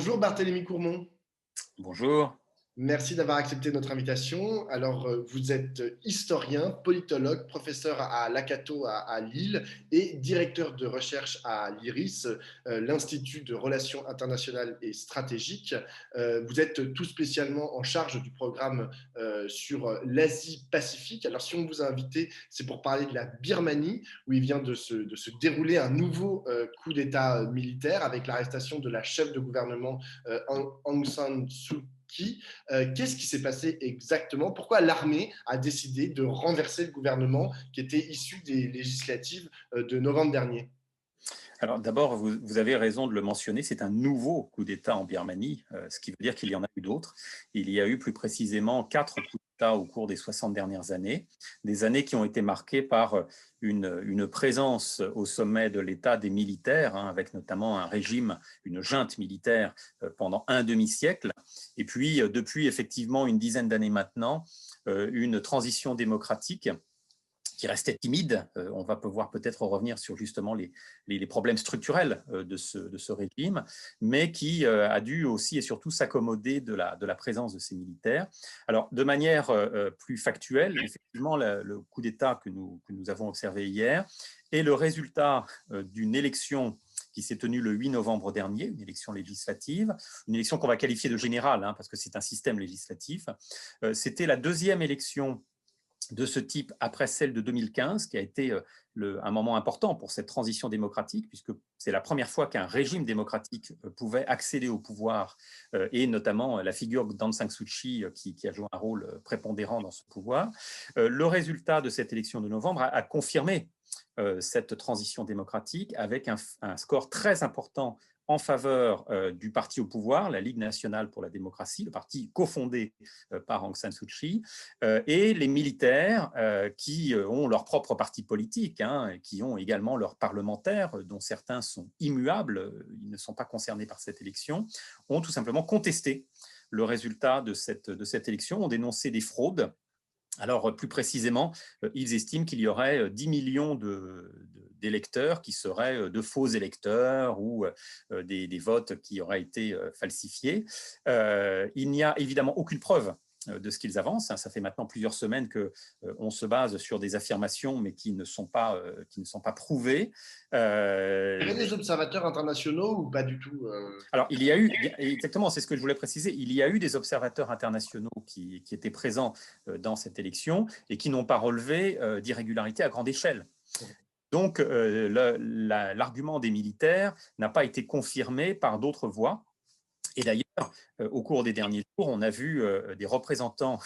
Bonjour Barthélémy Courmont. Bonjour. Merci d'avoir accepté notre invitation. Alors, vous êtes historien, politologue, professeur à l'Acato à Lille et directeur de recherche à l'IRIS, l'Institut de Relations internationales et stratégiques. Vous êtes tout spécialement en charge du programme sur l'Asie-Pacifique. Alors, si on vous a invité, c'est pour parler de la Birmanie, où il vient de se dérouler un nouveau coup d'État militaire avec l'arrestation de la chef de gouvernement Aung San Suu Kyi. Qu'est-ce qui s'est passé exactement? Pourquoi l'armée a décidé de renverser le gouvernement qui était issu des législatives de novembre dernier? Alors d'abord, vous avez raison de le mentionner, c'est un nouveau coup d'État en Birmanie, ce qui veut dire qu'il y en a eu d'autres. Il y a eu plus précisément 4 coups d'État au cours des 60 dernières années, des années qui ont été marquées par une présence au sommet de l'État des militaires, avec notamment un régime, une junte militaire pendant un demi-siècle, et puis depuis effectivement une dizaine d'années maintenant, une transition démocratique qui restait timide. On va pouvoir peut-être revenir sur justement les problèmes structurels de ce régime, mais qui a dû aussi et surtout s'accommoder de la présence de ces militaires. Alors, de manière plus factuelle, effectivement, le coup d'État que nous avons observé hier est le résultat d'une élection qui s'est tenue le 8 novembre dernier, une élection législative, une élection qu'on va qualifier de générale, parce que c'est un système législatif. C'était la deuxième élection de ce type après celle de 2015, qui a été un moment important pour cette transition démocratique, puisque c'est la première fois qu'un régime démocratique pouvait accéder au pouvoir, et notamment la figure d'Aung San Suu Kyi qui a joué un rôle prépondérant dans ce pouvoir. Le résultat de cette élection de novembre a confirmé cette transition démocratique avec un score très important en faveur du parti au pouvoir, la Ligue nationale pour la démocratie, le parti cofondé par Aung San Suu Kyi, et les militaires qui ont leur propre parti politique, qui ont également leurs parlementaires, dont certains sont immuables, ils ne sont pas concernés par cette élection, ont tout simplement contesté le résultat de cette élection, ont dénoncé des fraudes. Alors, plus précisément, ils estiment qu'il y aurait 10 millions d'électeurs qui seraient de faux électeurs ou des votes qui auraient été falsifiés. Il n'y a évidemment aucune preuve de ce qu'ils avancent. Ça fait maintenant plusieurs semaines qu'on se base sur des affirmations, mais qui ne sont pas prouvées. Il y avait des observateurs internationaux ou pas du tout? Alors, il y a eu, exactement, c'est ce que je voulais préciser, il y a eu des observateurs internationaux qui étaient présents dans cette élection et qui n'ont pas relevé d'irrégularité à grande échelle. Donc, l'argument des militaires n'a pas été confirmé par d'autres voies. Et d'ailleurs, au cours des derniers jours, on a vu des représentants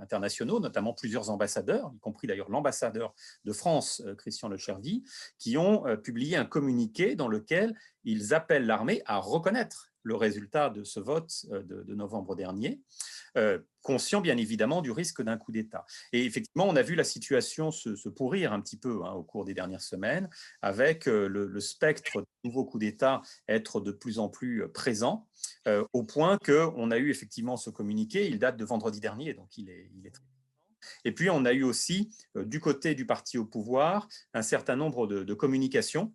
internationaux, notamment plusieurs ambassadeurs, y compris d'ailleurs l'ambassadeur de France, Christian Lechervy, qui ont publié un communiqué dans lequel ils appellent l'armée à reconnaître le résultat de ce vote de novembre dernier, conscient bien évidemment du risque d'un coup d'État. Et effectivement, on a vu la situation se pourrir un petit peu au cours des dernières semaines, avec le spectre de nouveaux coups d'État être de plus en plus présent, au point qu'on a eu effectivement ce communiqué, il date de vendredi dernier, donc il est très... Et puis on a eu aussi, du côté du parti au pouvoir, un certain nombre de communications,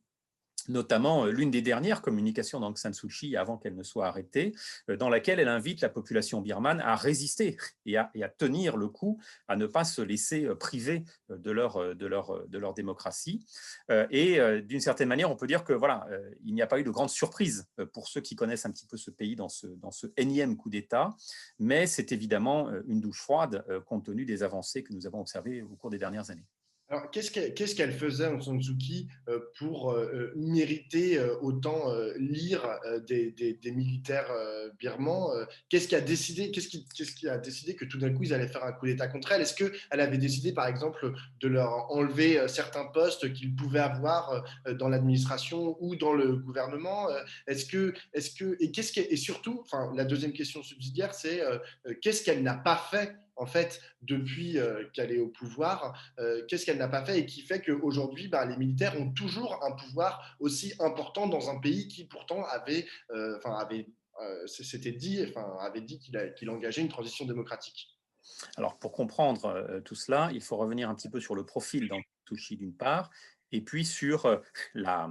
notamment l'une des dernières communications d'Aung San Suu Kyi avant qu'elle ne soit arrêtée, dans laquelle elle invite la population birmane à résister et à tenir le coup, à ne pas se laisser priver de leur démocratie. Et d'une certaine manière, on peut dire que voilà, il n'y a pas eu de grande surprise pour ceux qui connaissent un petit peu ce pays dans ce énième coup d'État, mais c'est évidemment une douche froide compte tenu des avancées que nous avons observées au cours des dernières années. Alors, qu'est-ce qu'elle faisait, Aung San Suu Kyi, pour mériter autant l'ire des militaires birmans? Qu'est-ce qui a décidé que tout d'un coup, ils allaient faire un coup d'État contre elle? Est-ce qu'elle avait décidé, par exemple, de leur enlever certains postes qu'ils pouvaient avoir dans l'administration ou dans le gouvernement? Et surtout, enfin, la deuxième question subsidiaire, c'est qu'est-ce qu'elle n'a pas fait, en fait, depuis qu'elle est au pouvoir? Qu'est-ce qu'elle n'a pas fait et qui fait qu'aujourd'hui, les militaires ont toujours un pouvoir aussi important dans un pays qui pourtant avait dit qu'il engageait une transition démocratique. Alors, pour comprendre tout cela, il faut revenir un petit peu sur le profil d'Aung San Suu Kyi d'une part, et puis sur la,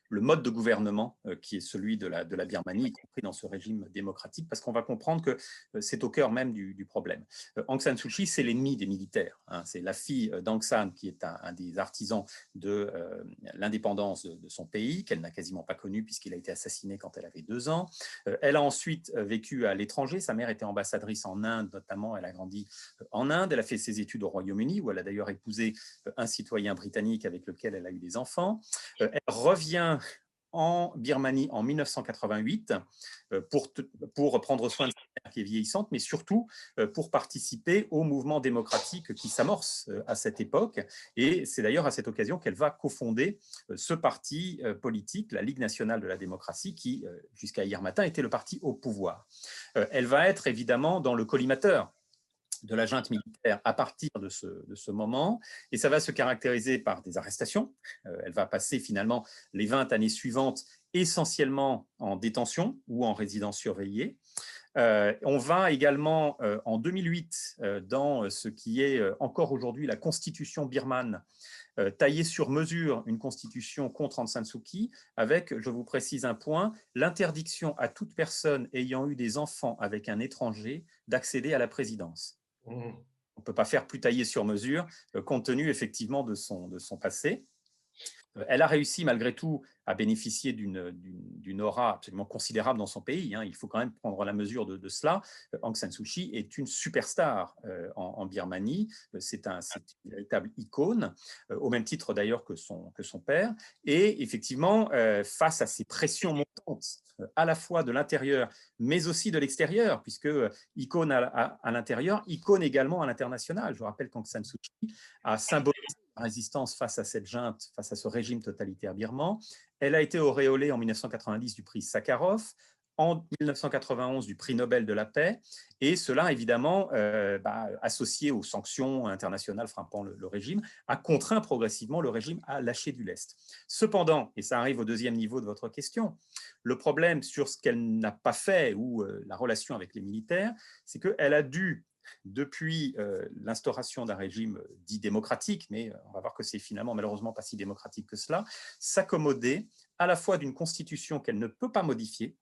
le mode de gouvernement qui est celui de la Birmanie, y compris dans ce régime démocratique, parce qu'on va comprendre que c'est au cœur même du problème. Aung San Suu Kyi, c'est l'ennemi des militaires. Hein. C'est la fille d'Aung San qui est un des artisans de l'indépendance de son pays, qu'elle n'a quasiment pas connu puisqu'il a été assassiné quand elle avait 2 ans. Elle a ensuite vécu à l'étranger. Sa mère était ambassadrice en Inde, notamment. Elle a grandi en Inde. Elle a fait ses études au Royaume-Uni, où elle a d'ailleurs épousé un citoyen britannique avec lequel elle a eu des enfants. Elle revient en Birmanie en 1988 pour prendre soin de sa mère qui est vieillissante, mais surtout pour participer au mouvement démocratique qui s'amorce à cette époque. Et c'est d'ailleurs à cette occasion qu'elle va cofonder ce parti politique, la Ligue nationale de la démocratie, qui, jusqu'à hier matin, était le parti au pouvoir. Elle va être évidemment dans le collimateur de la junte militaire à partir de ce moment, et ça va se caractériser par des arrestations. Elle va passer finalement les 20 années suivantes essentiellement en détention ou en résidence surveillée. On va également, en 2008, dans ce qui est encore aujourd'hui la constitution birmane, tailler sur mesure une constitution contre Aung San Suu Kyi, avec, je vous précise un point, l'interdiction à toute personne ayant eu des enfants avec un étranger d'accéder à la présidence. Mmh. On ne peut pas faire plus taillé sur mesure, compte tenu effectivement de son passé. Elle a réussi malgré tout à bénéficier d'une aura absolument considérable dans son pays. Hein. Il faut quand même prendre la mesure de cela. Aung San Suu Kyi est une superstar en Birmanie. C'est une véritable icône, au même titre d'ailleurs que son père. Et effectivement, face à ces pressions montantes, à la fois de l'intérieur, mais aussi de l'extérieur, puisque icône à l'intérieur, icône également à l'international. Je vous rappelle qu'Aung San Suu Kyi a symbolisé la résistance face à cette junte, face à ce régime totalitaire birman. Elle a été auréolée en 1990 du prix Sakharov, en 1991 du prix Nobel de la paix, et cela évidemment associé aux sanctions internationales frappant le régime, a contraint progressivement le régime à lâcher du lest. Cependant, et ça arrive au deuxième niveau de votre question, le problème sur ce qu'elle n'a pas fait ou la relation avec les militaires, c'est qu'elle a dû, depuis l'instauration d'un régime dit démocratique, mais on va voir que c'est finalement malheureusement pas si démocratique que cela, s'accommoder à la fois d'une constitution qu'elle ne peut pas modifier.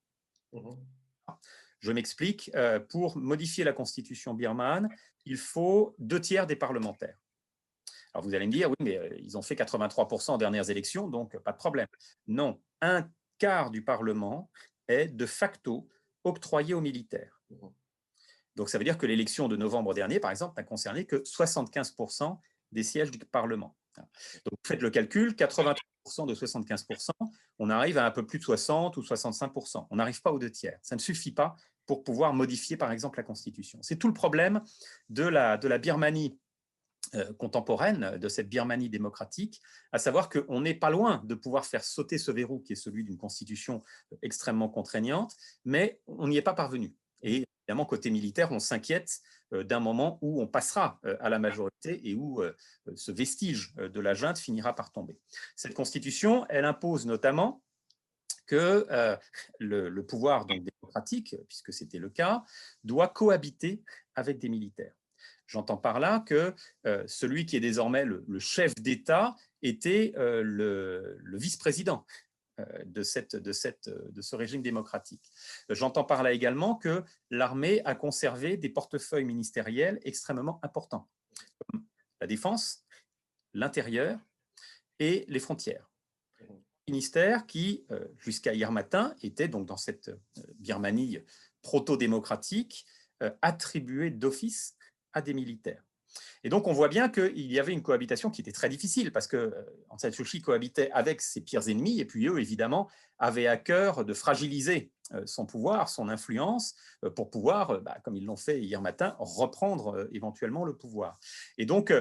Je m'explique, pour modifier la constitution birmane, il faut 2/3 des parlementaires. Alors vous allez me dire, oui, mais ils ont fait 83% en dernières élections, donc pas de problème. Non, 1/4 du Parlement est de facto octroyé aux militaires. Donc ça veut dire que l'élection de novembre dernier, par exemple, n'a concerné que 75% des sièges du Parlement. Donc vous faites le calcul, 83% de 75%, on arrive à un peu plus de 60 ou 65%. On n'arrive pas aux 2/3. Ça ne suffit pas pour pouvoir modifier, par exemple, la Constitution. C'est tout le problème de la Birmanie contemporaine, de cette Birmanie démocratique, à savoir qu'on n'est pas loin de pouvoir faire sauter ce verrou qui est celui d'une constitution extrêmement contraignante, mais on n'y est pas parvenu. Et évidemment, côté militaire, on s'inquiète d'un moment où on passera à la majorité et où ce vestige de la junte finira par tomber. Cette constitution, elle impose notamment que le pouvoir donc, démocratique, puisque c'était le cas, doit cohabiter avec des militaires. J'entends par là que celui qui est désormais le chef d'État était le vice-président de ce régime démocratique. J'entends par là également que l'armée a conservé des portefeuilles ministériels extrêmement importants, comme la défense, l'intérieur et les frontières. Ministère qui, jusqu'à hier matin, était donc dans cette Birmanie proto-démocratique, attribué d'office à des militaires. Et donc, on voit bien qu'il y avait une cohabitation qui était très difficile parce que Aung San Suu Kyi cohabitait avec ses pires ennemis et puis eux, évidemment, avaient à cœur de fragiliser son pouvoir, son influence, pour pouvoir, comme ils l'ont fait hier matin, reprendre éventuellement le pouvoir. Et donc,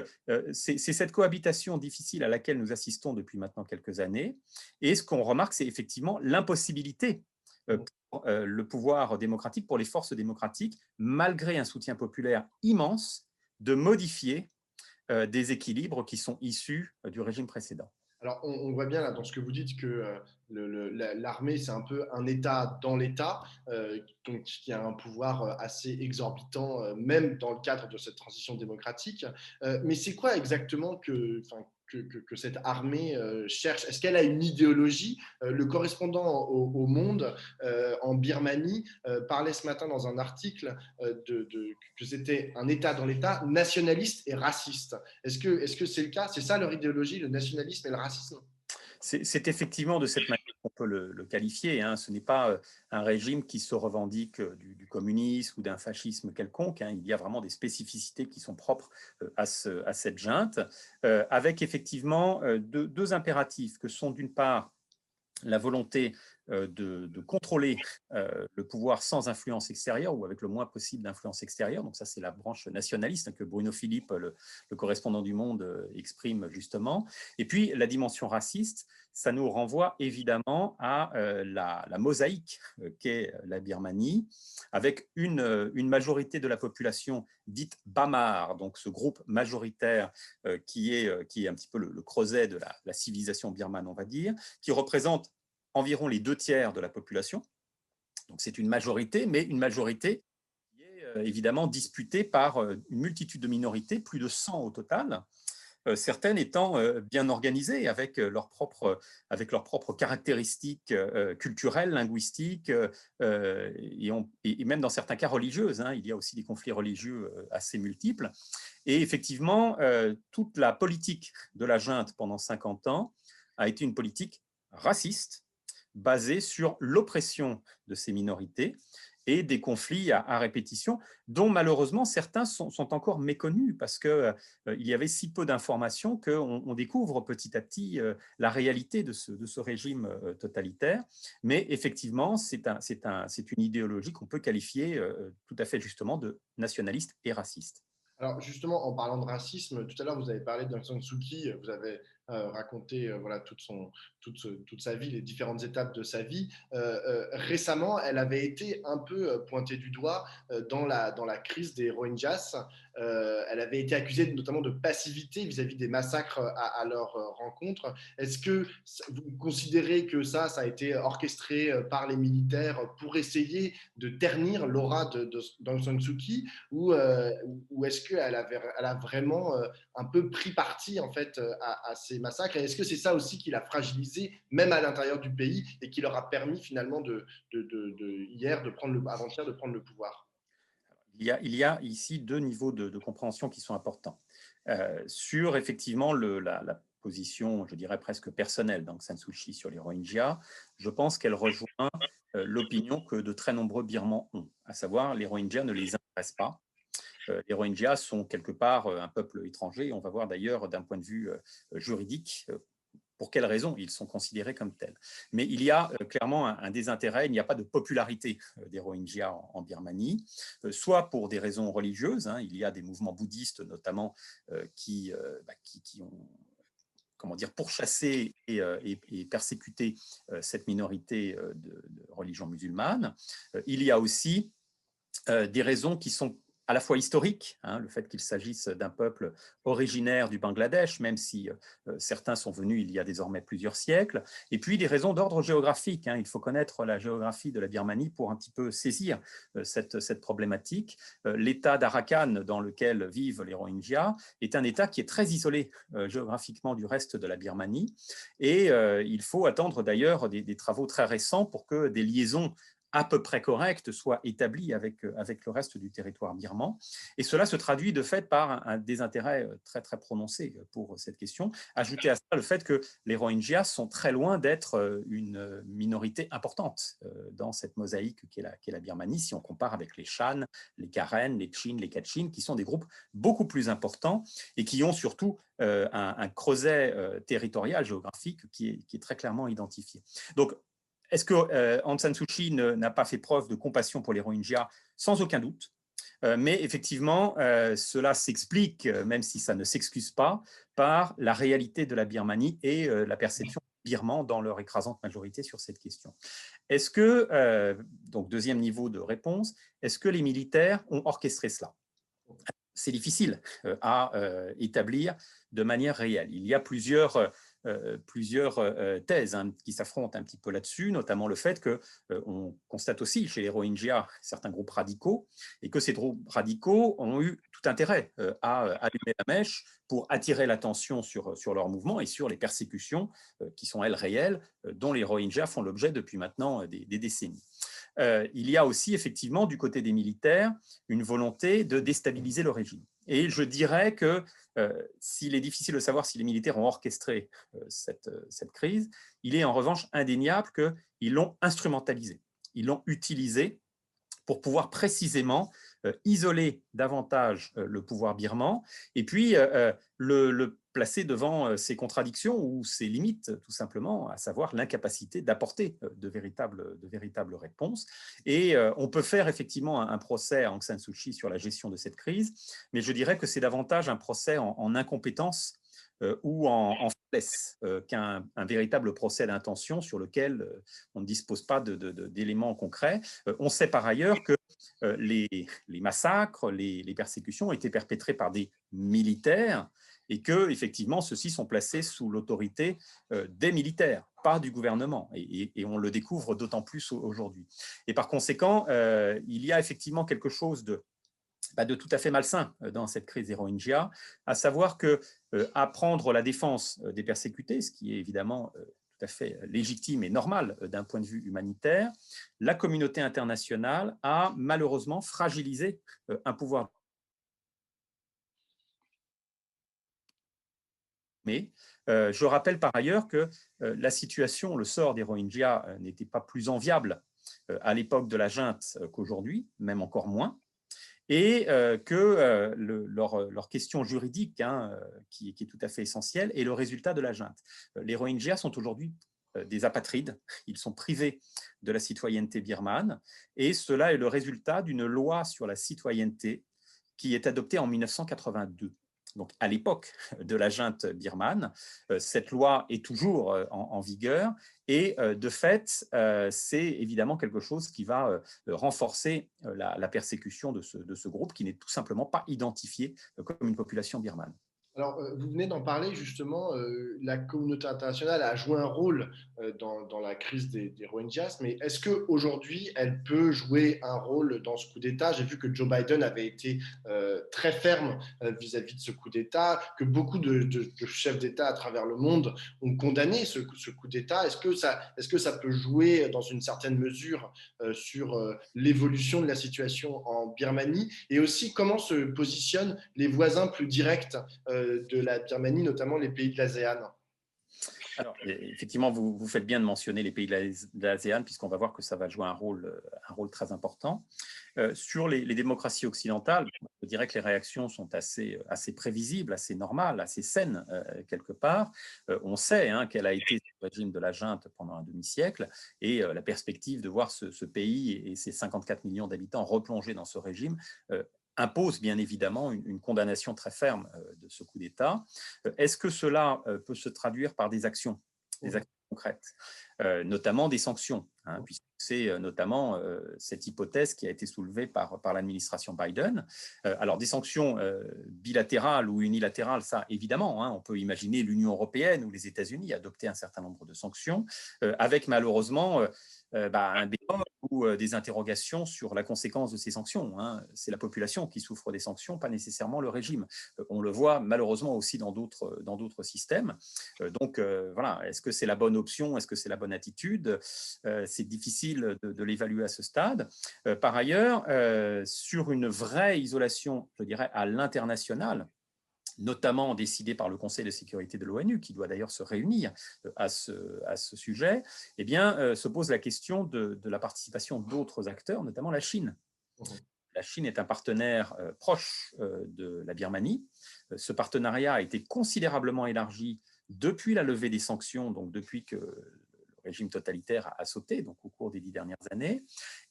c'est cette cohabitation difficile à laquelle nous assistons depuis maintenant quelques années. Et ce qu'on remarque, c'est effectivement l'impossibilité pour le pouvoir démocratique, pour les forces démocratiques, malgré un soutien populaire immense, de modifier des équilibres qui sont issus du régime précédent. Alors, on voit bien là, dans ce que vous dites que l'armée, c'est un peu un État dans l'État, donc qui a un pouvoir assez exorbitant, même dans le cadre de cette transition démocratique. Mais c'est quoi exactement que cette armée cherche? Est-ce qu'elle a une idéologie? Le correspondant au Monde en Birmanie parlait ce matin dans un article que c'était un État dans l'État nationaliste et raciste. Est-ce que c'est le cas? C'est ça leur idéologie, le nationalisme et le racisme? C'est effectivement de cette manière qu'on peut le qualifier, hein. Ce n'est pas un régime qui se revendique du communisme ou d'un fascisme quelconque, hein. Il y a vraiment des spécificités qui sont propres à cette junte, avec effectivement deux impératifs que sont d'une part la volonté de contrôler le pouvoir sans influence extérieure ou avec le moins possible d'influence extérieure. Donc ça, c'est la branche nationaliste, hein, que Bruno Philippe, le correspondant du Monde, exprime justement. Et puis, la dimension raciste, ça nous renvoie évidemment à la mosaïque qu'est la Birmanie, avec une majorité de la population dite Bamar, donc ce groupe majoritaire qui est un petit peu le creuset de la civilisation birmane, on va dire, qui représente environ les 2 tiers de la population. Donc c'est une majorité, mais une majorité qui est évidemment disputée par une multitude de minorités, plus de 100 au total, certaines étant bien organisées avec leurs propres caractéristiques culturelles, linguistiques et même dans certains cas religieuses, hein. Il y a aussi des conflits religieux assez multiples. Et effectivement, toute la politique de la junte pendant 50 ans a été une politique raciste, basée sur l'oppression de ces minorités et des conflits à répétition, dont malheureusement certains sont encore méconnus parce qu'il y avait si peu d'informations qu'on découvre petit à petit la réalité de ce régime totalitaire. Mais effectivement, c'est une idéologie qu'on peut qualifier tout à fait justement de nationaliste et raciste. Alors justement, en parlant de racisme, tout à l'heure vous avez parlé d'Aung San Suu Kyi, vous avez raconté voilà, toute sa vie, les différentes étapes de sa vie. Récemment, elle avait été un peu pointée du doigt dans la crise des Rohingyas. Elle avait été accusée notamment de passivité vis-à-vis des massacres à leur rencontre. Est-ce que vous considérez que ça a été orchestré par les militaires pour essayer de ternir l'aura d'Aung San Suu Kyi ou est-ce qu'elle elle a vraiment un peu pris parti en fait à ces massacres? Et est-ce que c'est ça aussi qui l'a fragilisé, même à l'intérieur du pays, et qui leur a permis finalement avant-hier de prendre le pouvoir? Il y a ici 2 niveaux de compréhension qui sont importants. Sur effectivement la position, je dirais presque personnelle d'Aung San Suu Kyi sur les Rohingyas, je pense qu'elle rejoint l'opinion que de très nombreux Birmans ont, à savoir les Rohingyas ne les intéressent pas. Les Rohingyas sont quelque part un peuple étranger. On va voir d'ailleurs d'un point de vue juridique pour quelles raisons ils sont considérés comme tels. Mais il y a clairement un désintérêt, il n'y a pas de popularité des Rohingyas en Birmanie, soit pour des raisons religieuses, hein, il y a des mouvements bouddhistes notamment qui ont pourchassé et persécuté cette minorité de religion musulmane. Il y a aussi des raisons qui sont à la fois historiques, hein, le fait qu'il s'agisse d'un peuple originaire du Bangladesh, même si certains sont venus il y a désormais plusieurs siècles, et puis des raisons d'ordre géographique, hein. Il faut connaître la géographie de la Birmanie pour un petit peu saisir cette problématique. L'État d'Arakan dans lequel vivent les Rohingyas est un État qui est très isolé géographiquement du reste de la Birmanie, et il faut attendre d'ailleurs des travaux très récents pour que des liaisons à peu près correcte soit établie avec le reste du territoire birman. Et cela se traduit de fait par un désintérêt très, très prononcé pour cette question. Ajoutez à ça le fait que les Rohingyas sont très loin d'être une minorité importante dans cette mosaïque qu'est la Birmanie, si on compare avec les Shan, les Karen, les Chin, les Kachin, qui sont des groupes beaucoup plus importants et qui ont surtout un creuset territorial, géographique, qui est très clairement identifié. Donc, est-ce que Aung San Suu Kyi n'a pas fait preuve de compassion pour les Rohingyas? Sans aucun doute. Mais effectivement, cela s'explique, même si ça ne s'excuse pas, par la réalité de la Birmanie et la perception birmane dans leur écrasante majorité sur cette question. Est-ce que, donc deuxième niveau de réponse, est-ce que les militaires ont orchestré cela? C'est difficile à établir de manière réelle. Il y a plusieurs thèses qui s'affrontent un petit peu là-dessus, notamment le fait qu'on constate aussi chez les Rohingyas certains groupes radicaux, et que ces groupes radicaux ont eu tout intérêt à allumer la mèche pour attirer l'attention sur leur mouvement et sur les persécutions qui sont, elles, réelles, dont les Rohingyas font l'objet depuis maintenant des décennies. Il y a aussi effectivement du côté des militaires une volonté de déstabiliser le régime. Et je dirais que s'il est difficile de savoir si les militaires ont orchestré cette crise, il est en revanche indéniable qu'ils l'ont instrumentalisée, ils l'ont utilisée pour pouvoir précisément isoler davantage le pouvoir birman et puis le placer devant ses contradictions ou ses limites, tout simplement, à savoir l'incapacité d'apporter de véritables réponses. Et on peut faire effectivement un procès à Aung San Suu Kyi sur la gestion de cette crise, mais je dirais que c'est davantage un procès en incompétence ou en faiblesse qu'un véritable procès d'intention sur lequel on ne dispose pas d'éléments concrets. On sait par ailleurs que les massacres, les persécutions ont été perpétrés par des militaires et que, effectivement, ceux-ci sont placés sous l'autorité des militaires, pas du gouvernement. Et on le découvre d'autant plus aujourd'hui. Et par conséquent, il y a effectivement quelque chose de tout à fait malsain dans cette crise des Rohingyas, à savoir que à prendre la défense des persécutés, ce qui est évidemment tout à fait légitime et normal d'un point de vue humanitaire, la communauté internationale a malheureusement fragilisé un pouvoir. Mais je rappelle par ailleurs que la situation, le sort des Rohingyas n'était pas plus enviable à l'époque de la junte qu'aujourd'hui, même encore moins, et que leur question juridique, qui est tout à fait essentielle, est le résultat de la junte. Les Rohingyas sont aujourd'hui des apatrides, ils sont privés de la citoyenneté birmane, et cela est le résultat d'une loi sur la citoyenneté qui est adoptée en 1982. Donc, à l'époque de la junte birmane, cette loi est toujours en vigueur et de fait, c'est évidemment quelque chose qui va renforcer la persécution de ce groupe qui n'est tout simplement pas identifié comme une population birmane. Alors, vous venez d'en parler justement, la communauté internationale a joué un rôle dans la crise des Rohingyas, mais est-ce qu'aujourd'hui, elle peut jouer un rôle dans ce coup d'État? J'ai vu que Joe Biden avait été très ferme vis-à-vis de ce coup d'État, que beaucoup de chefs d'État à travers le monde ont condamné ce coup d'État. Est-ce que ça peut jouer dans une certaine mesure sur l'évolution de la situation en Birmanie? Et aussi, comment se positionnent les voisins plus directs de la Birmanie, notamment les pays de l'ASEAN? Alors, effectivement, vous faites bien de mentionner les pays de l'ASEAN, puisqu'on va voir que ça va jouer un rôle très important. Sur les démocraties occidentales, je dirais que les réactions sont assez prévisibles, assez normales, assez saines, quelque part. On sait quel a été le régime de la junte pendant un demi-siècle, et la perspective de voir ce pays et ses 54 millions d'habitants replongés dans ce régime impose bien évidemment une condamnation très ferme de ce coup d'État. Est-ce que cela peut se traduire par des actions concrètes, notamment des sanctions, puisque c'est notamment cette hypothèse qui a été soulevée par l'administration Biden. Alors des sanctions bilatérales ou unilatérales, ça évidemment, on peut imaginer l'Union européenne ou les États-Unis adopter un certain nombre de sanctions, avec malheureusement un débat ou des interrogations sur la conséquence de ces sanctions. C'est la population qui souffre des sanctions, pas nécessairement le régime. On le voit malheureusement aussi dans d'autres systèmes. Donc voilà, est-ce que c'est la bonne option? Est-ce que c'est la bonne attitude? C'est difficile de l'évaluer à ce stade. Par ailleurs, sur une vraie isolation, je dirais, à l'international, notamment décidée par le Conseil de sécurité de l'ONU, qui doit d'ailleurs se réunir à ce sujet, eh bien, se pose la question de la participation d'autres acteurs, notamment la Chine. La Chine est un partenaire proche de la Birmanie. Ce partenariat a été considérablement élargi depuis la levée des sanctions, donc depuis que le régime totalitaire a sauté, donc au cours des 10 dernières années.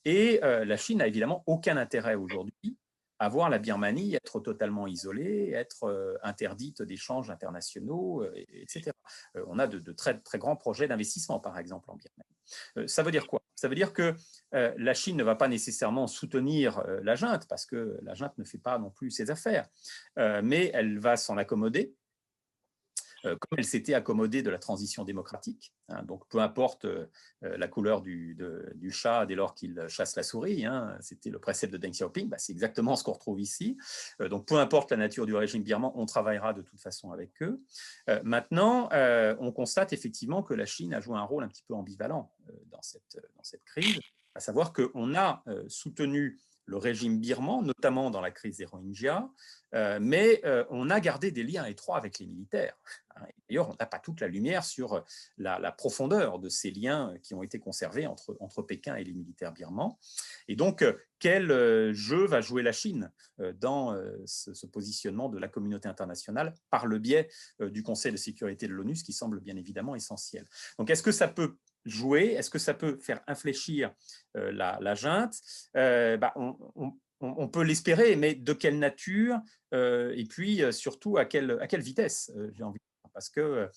Et la Chine n'a évidemment aucun intérêt aujourd'hui à voir la Birmanie être totalement isolée, être interdite d'échanges internationaux, etc. On a de très, très grands projets d'investissement, par exemple, en Birmanie. Ça veut dire quoi? Ça veut dire que la Chine ne va pas nécessairement soutenir la junte, parce que la junte ne fait pas non plus ses affaires, mais elle va s'en accommoder comme elle s'était accommodée de la transition démocratique. Hein, donc, peu importe la couleur du chat dès lors qu'il chasse la souris, hein, c'était le précepte de Deng Xiaoping, c'est exactement ce qu'on retrouve ici. Donc, peu importe la nature du régime birman, on travaillera de toute façon avec eux. Maintenant, on constate effectivement que la Chine a joué un rôle un petit peu ambivalent dans cette crise, à savoir qu'on a soutenu le régime birman, notamment dans la crise des Rohingyas, mais on a gardé des liens étroits avec les militaires. D'ailleurs, on n'a pas toute la lumière sur la profondeur de ces liens qui ont été conservés entre Pékin et les militaires birmans. Et donc, quel jeu va jouer la Chine dans ce positionnement de la communauté internationale par le biais du Conseil de sécurité de l'ONU, ce qui semble bien évidemment essentiel. Donc, est-ce que ça peut jouer? Est-ce que ça peut faire infléchir la junte? On peut l'espérer, mais de quelle nature et puis surtout à quelle vitesse, j'ai envie de dire, parce que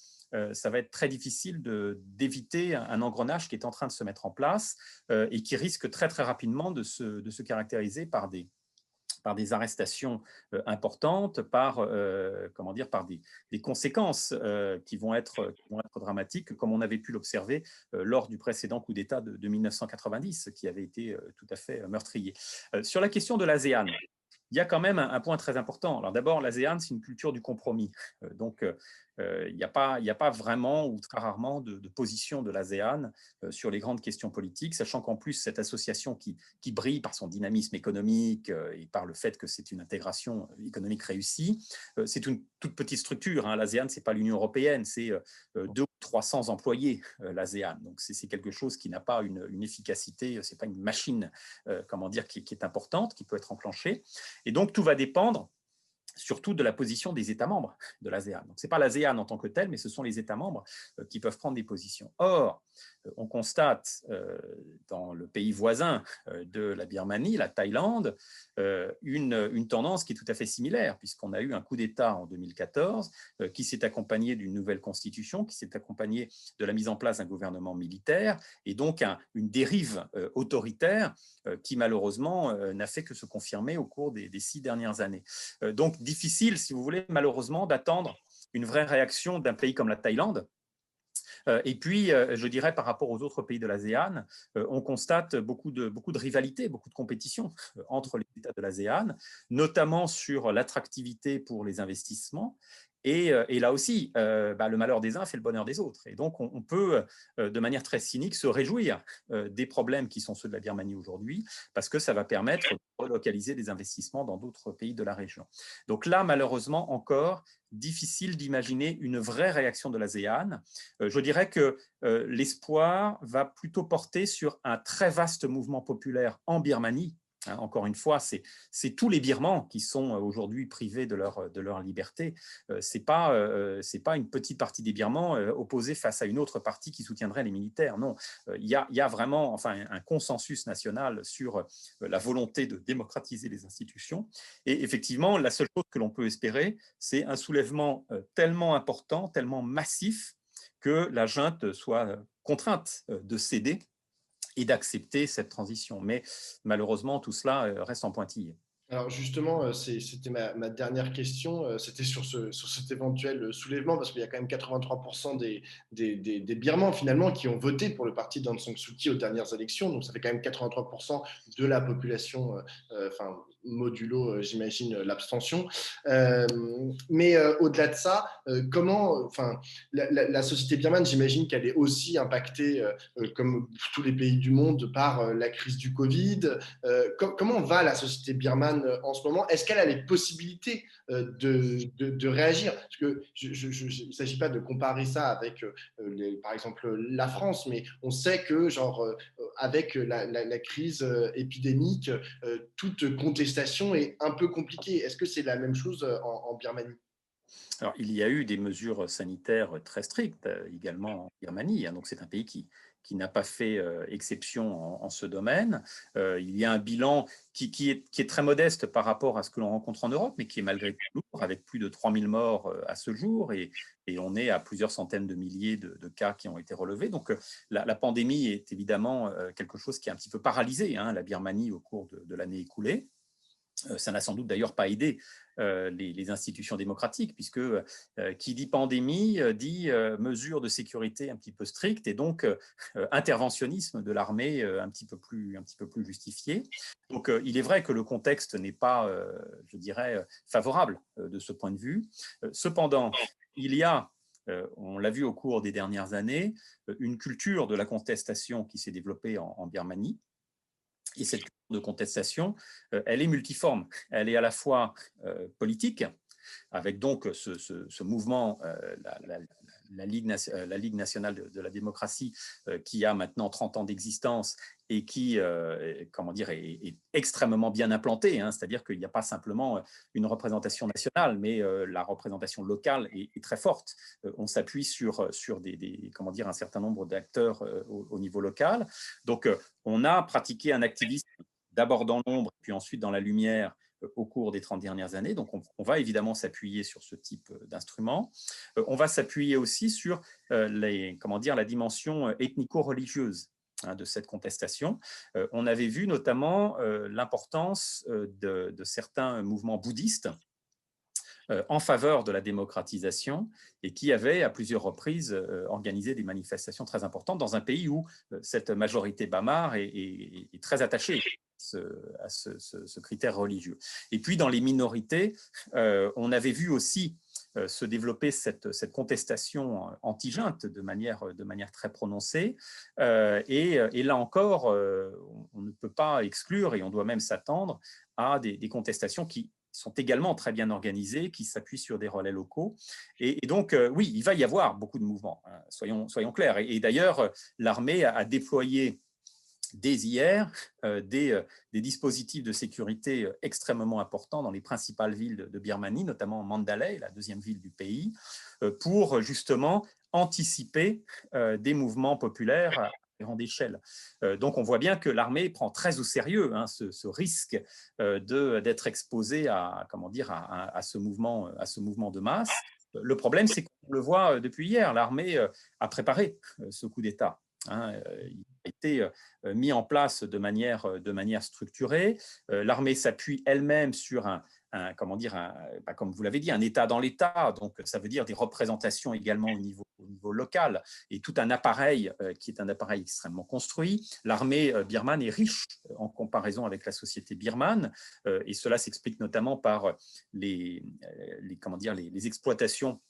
ça va être très difficile d'éviter un engrenage qui est en train de se mettre en place et qui risque très très rapidement de se caractériser par des arrestations importantes, par des conséquences qui vont être dramatiques, comme on avait pu l'observer lors du précédent coup d'État de 1990, qui avait été tout à fait meurtrier. Sur la question de l'ASEAN, il y a quand même un point très important. Alors d'abord, l'ASEAN, c'est une culture du compromis. Donc, il n'y a pas vraiment ou très rarement de position de l'ASEAN sur les grandes questions politiques, sachant qu'en plus, cette association qui brille par son dynamisme économique et par le fait que c'est une intégration économique réussie, c'est une toute petite structure. Hein. L'ASEAN, ce n'est pas l'Union européenne, c'est 200 ou 300 employés, l'ASEAN. Donc, c'est quelque chose qui n'a pas une efficacité, ce n'est pas une machine qui est importante, qui peut être enclenchée. Et donc, tout va dépendre surtout de la position des États membres de l'ASEAN. Donc, ce n'est pas l'ASEAN en tant que tel, mais ce sont les États membres qui peuvent prendre des positions. Or, on constate dans le pays voisin de la Birmanie, la Thaïlande, une tendance qui est tout à fait similaire, puisqu'on a eu un coup d'État en 2014 qui s'est accompagné d'une nouvelle constitution, qui s'est accompagné de la mise en place d'un gouvernement militaire, et donc une dérive autoritaire qui malheureusement n'a fait que se confirmer au cours des 6 dernières années. Donc difficile, si vous voulez, malheureusement, d'attendre une vraie réaction d'un pays comme la Thaïlande. Et puis, je dirais, par rapport aux autres pays de l'ASEAN, on constate beaucoup de rivalité, beaucoup de compétition entre les États de l'ASEAN, notamment sur l'attractivité pour les investissements. Et là aussi, le malheur des uns fait le bonheur des autres. Et donc, on peut, de manière très cynique, se réjouir des problèmes qui sont ceux de la Birmanie aujourd'hui, parce que ça va permettre de relocaliser des investissements dans d'autres pays de la région. Donc là, malheureusement, encore, difficile d'imaginer une vraie réaction de l'ASEAN. Je dirais que l'espoir va plutôt porter sur un très vaste mouvement populaire en Birmanie. Encore une fois, c'est tous les Birmans qui sont aujourd'hui privés de leur liberté. Ce n'est pas une petite partie des Birmans opposés face à une autre partie qui soutiendrait les militaires. Non, il y a vraiment un consensus national sur la volonté de démocratiser les institutions. Et effectivement, la seule chose que l'on peut espérer, c'est un soulèvement tellement important, tellement massif, que la junte soit contrainte de céder et d'accepter cette transition. Mais malheureusement, tout cela reste en pointillé. Alors justement, c'était ma dernière question, c'était sur cet éventuel soulèvement, parce qu'il y a quand même 83% des Birmans finalement qui ont voté pour le parti d'Aung San Suu Kyi aux dernières élections, donc ça fait quand même 83% de la population, modulo, j'imagine, l'abstention. Mais au-delà de ça, la société birmane, j'imagine qu'elle est aussi impactée, comme tous les pays du monde, par la crise du Covid. Comment va la société birmane en ce moment? Est-ce qu'elle a les possibilités de réagir? Parce que il ne s'agit pas de comparer ça avec, par exemple, la France, mais on sait que, avec la crise épidémique, toute contestation est un peu compliquée. Est-ce que c'est la même chose en Birmanie? Alors, il y a eu des mesures sanitaires très strictes également en Birmanie. Donc, c'est un pays qui n'a pas fait exception en ce domaine. Il y a un bilan qui est très modeste par rapport à ce que l'on rencontre en Europe, mais qui est malgré tout lourd, avec plus de 3000 morts à ce jour. Et on est à plusieurs centaines de milliers de cas qui ont été relevés. Donc, la pandémie est évidemment quelque chose qui a un petit peu paralysé la Birmanie au cours de l'année écoulée. Ça n'a sans doute d'ailleurs pas aidé les institutions démocratiques, puisque qui dit pandémie dit mesures de sécurité un petit peu strictes et donc interventionnisme de l'armée un petit peu plus justifié. Donc il est vrai que le contexte n'est pas, je dirais, favorable de ce point de vue. Cependant, il y a on l'a vu au cours des dernières années, une culture de la contestation qui s'est développée en Birmanie. Et cette culture de contestation, elle est multiforme. Elle est à la fois politique, avec donc ce mouvement, la Ligue nationale de la démocratie, qui a maintenant 30 ans d'existence et qui comment dire, est extrêmement bien implantée. Hein, c'est-à-dire qu'il n'y a pas simplement une représentation nationale, mais la représentation locale est très forte. On s'appuie sur comment dire, un certain nombre d'acteurs au niveau local. Donc, on a pratiqué un activisme d'abord dans l'ombre, puis ensuite dans la lumière, au cours des 30 dernières années. Donc, on va évidemment s'appuyer sur ce type d'instruments. On va s'appuyer aussi sur comment dire, la dimension ethnico-religieuse de cette contestation. On avait vu notamment l'importance de certains mouvements bouddhistes en faveur de la démocratisation et qui avaient à plusieurs reprises organisé des manifestations très importantes dans un pays où cette majorité bamar est très attachée à ce critère religieux. Et puis dans les minorités, on avait vu aussi se développer cette contestation anti-junte de manière très prononcée. Et là encore, on ne peut pas exclure et on doit même s'attendre à des contestations qui sont également très bien organisés, qui s'appuient sur des relais locaux. Et donc, oui, il va y avoir beaucoup de mouvements, hein, soyons clairs. Et d'ailleurs, l'armée a déployé dès hier des dispositifs de sécurité extrêmement importants dans les principales villes de Birmanie, notamment Mandalay, la deuxième ville du pays, pour justement anticiper des mouvements populaires à grande échelle. Donc on voit bien que l'armée prend très au sérieux ce risque d'être exposé comment dire, à ce mouvement de masse. Le problème, c'est qu'on le voit depuis hier, l'armée a préparé ce coup d'État. Hein, il a été mis en place de manière structurée. L'armée s'appuie elle-même sur comment dire, comme vous l'avez dit, un État dans l'État. Donc, ça veut dire des représentations également au niveau local et tout un appareil qui est un appareil extrêmement construit. L'armée birmane est riche en comparaison avec la société birmane et cela s'explique notamment par comment dire, les exploitations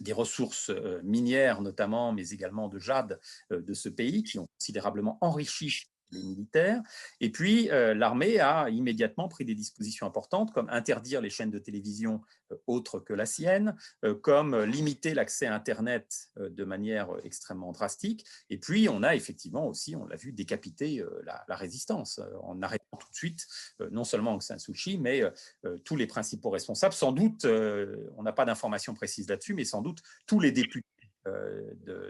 des ressources minières notamment, mais également de jade de ce pays, qui ont considérablement enrichi les militaires. Et puis, l'armée a immédiatement pris des dispositions importantes, comme interdire les chaînes de télévision autres que la sienne, comme limiter l'accès à Internet de manière extrêmement drastique. Et puis, on a effectivement aussi, on l'a vu, décapiter la résistance, en arrêtant tout de suite, non seulement Aung San Suu Kyi, mais tous les principaux responsables. Sans doute, on n'a pas d'informations précises là-dessus, mais sans doute tous les députés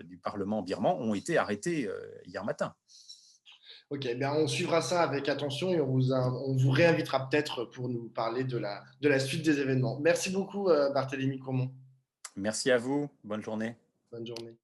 du Parlement birman ont été arrêtés hier matin. Ok, bien on suivra ça avec attention et on vous réinvitera peut-être pour nous parler de la suite des événements. Merci beaucoup, Barthélémy Comont. Merci à vous. Bonne journée. Bonne journée.